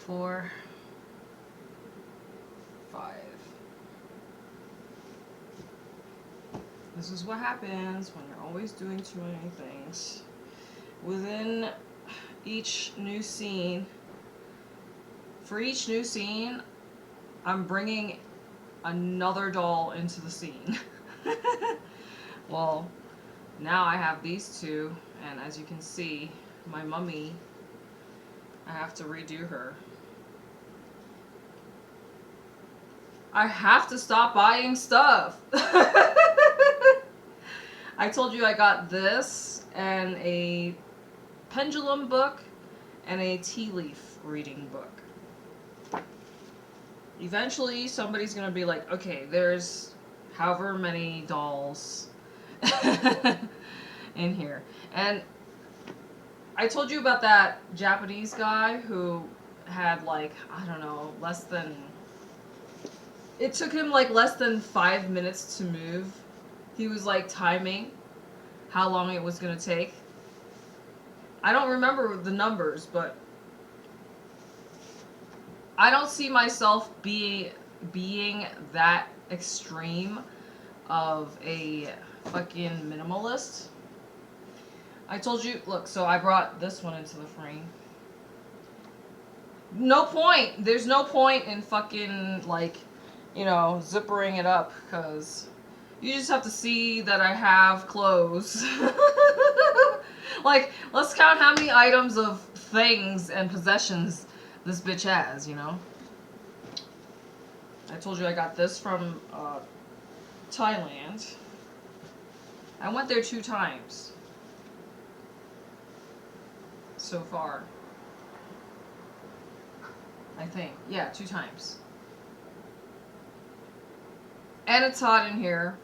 4, 5. This is what happens when you're always doing too many things. Within each new scene, for each new scene, I'm bringing another doll into the scene. Well, now I have these two, and as you can see, my mummy, I have to redo her. I have to stop buying stuff. I told you I got this and a pendulum book and a tea leaf reading book. Eventually somebody's gonna be like, okay, there's however many dolls in here. And I told you about that Japanese guy who had like, I don't know, it took him like less than 5 minutes to move. He was like timing how long it was gonna take. I don't remember the numbers, but I don't see myself being that extreme of a fucking minimalist. I told you, look, so I brought this one into the frame. No point. There's no point in fucking, like, you know, zippering it up, because you just have to see that I have clothes. Like, let's count how many items of things and possessions this bitch has, you know? I told you I got this from Thailand. I went there 2 times so far. I think. Yeah, 2 times. And it's hot in here.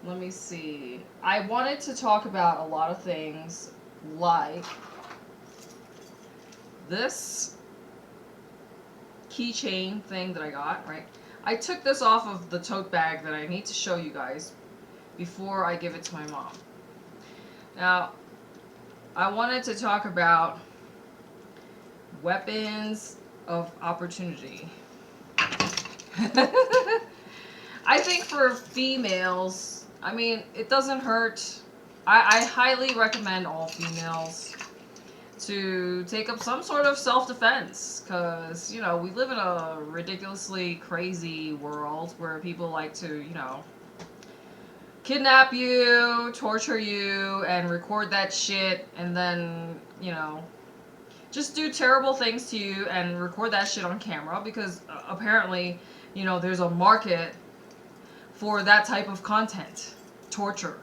Let me see. I wanted to talk about a lot of things, like this keychain thing that I got, right? I took this off of the tote bag that I need to show you guys before I give it to my mom. Now, I wanted to talk about weapons of opportunity. I think for females, I mean, it doesn't hurt. I highly recommend all females to take up some sort of self-defense, because, you know, we live in a ridiculously crazy world where people like to, you know, kidnap you, torture you, and record that shit, and then, you know, just do terrible things to you and record that shit on camera, because apparently, you know, there's a market for that type of content. Torture.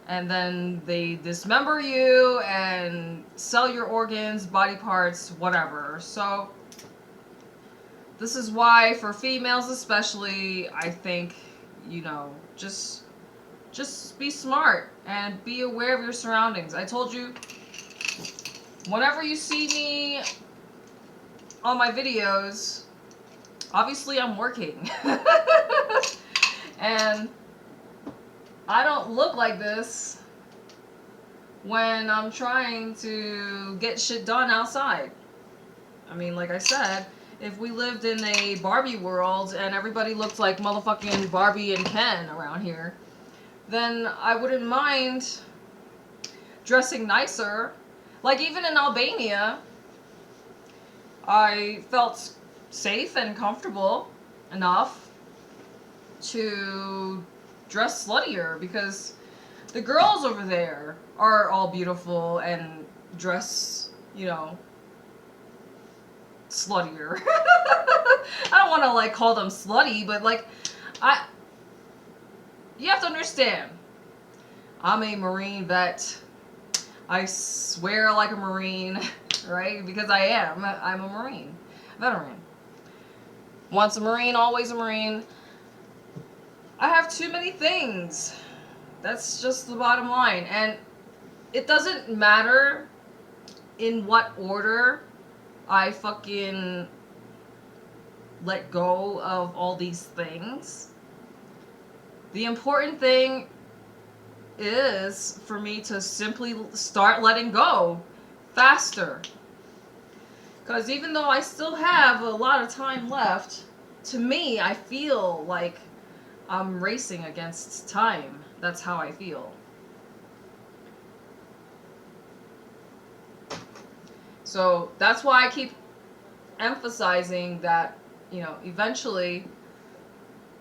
And then they dismember you and sell your organs, body parts, whatever. So, this is why, for females especially, I think, you know, just be smart and be aware of your surroundings. I told you, whenever you see me on my videos, obviously I'm working. And I don't look like this when I'm trying to get shit done outside. I mean, like I said, if we lived in a Barbie world and everybody looked like motherfucking Barbie and Ken around here, then I wouldn't mind dressing nicer. Like, even in Albania, I felt safe and comfortable enough to dress sluttier, because the girls over there are all beautiful and dress, you know, sluttier. I don't want to, like, call them slutty, but, like, you have to understand, I'm a Marine vet. I swear like a Marine, right? Because I am. I'm a Marine. Veteran. Once a Marine, always a Marine. I have too many things. That's just the bottom line. And it doesn't matter in what order I fucking let go of all these things. The important thing is for me to simply start letting go faster. Because even though I still have a lot of time left, to me, I feel like I'm racing against time. That's how I feel. So that's why I keep emphasizing that, you know, eventually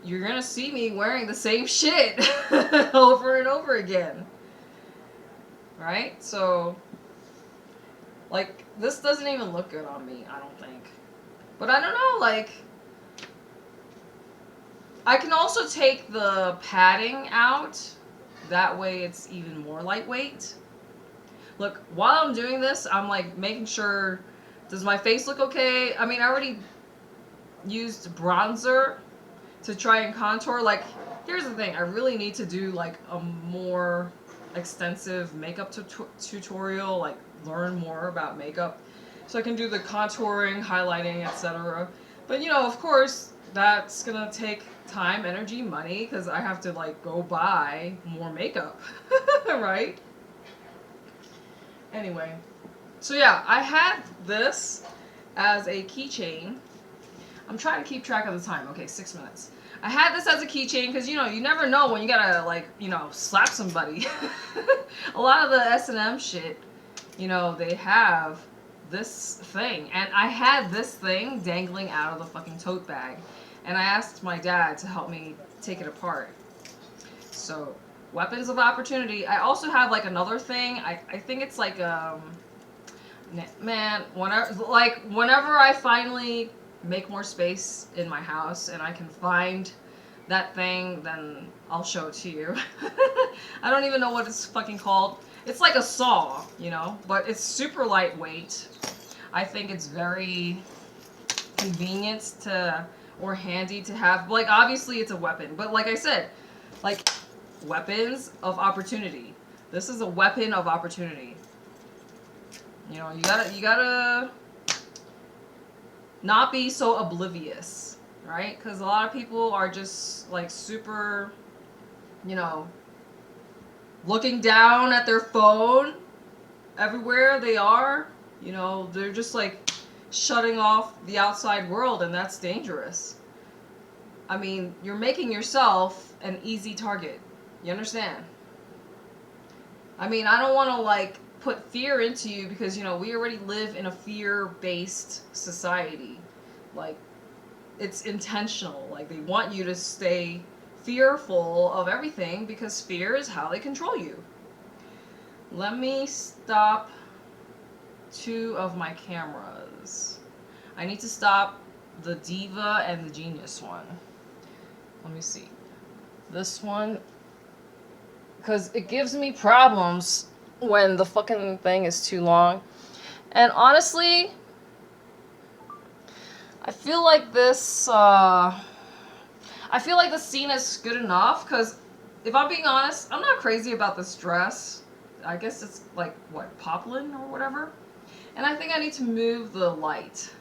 you're gonna see me wearing the same shit over and over again. Right? So, like, this doesn't even look good on me, I don't think. But I don't know, like, I can also take the padding out. That way it's even more lightweight. Look, while I'm doing this, I'm like making sure, does my face look okay? I mean, I already used bronzer to try and contour. Like, here's the thing, I really need to do like a more extensive makeup tutorial, like learn more about makeup so I can do the contouring, highlighting, etc. But you know, of course, that's gonna take time, energy, money, because I have to like go buy more makeup, right? Anyway, so yeah, I had this as a keychain. I'm trying to keep track of the time. Okay, 6 minutes. I had this as a keychain because, you know, you never know when you gotta, like, you know, slap somebody. A lot of the S&M shit, you know, they have this thing. And I had this thing dangling out of the fucking tote bag. And I asked my dad to help me take it apart. So, weapons of opportunity. I also have, like, another thing. I think it's like, man, whenever I finally make more space in my house and I can find that thing, then I'll show it to you. I don't even know what it's fucking called. It's like a saw, you know, but it's super lightweight. I think it's very convenient to, or handy to have. Like, obviously it's a weapon, but like I said, like, weapons of opportunity. This is a weapon of opportunity. You know, you gotta not be so oblivious, right? Because a lot of people are just like super, you know, looking down at their phone everywhere they are. You know, they're just like shutting off the outside world, and that's dangerous. I mean, you're making yourself an easy target. You understand? I mean, I don't want to like put fear into you because, you know, we already live in a fear-based society. Like, it's intentional. Like, they want you to stay fearful of everything because fear is how they control you. Let me stop 2 of my cameras. I need to stop the Diva and the Genius one. Let me see. This one, because it gives me problems when the fucking thing is too long. And honestly, I feel like this scene is good enough, because if I'm being honest, I'm not crazy about this dress. I guess it's like, what, poplin or whatever? And I think I need to move the light.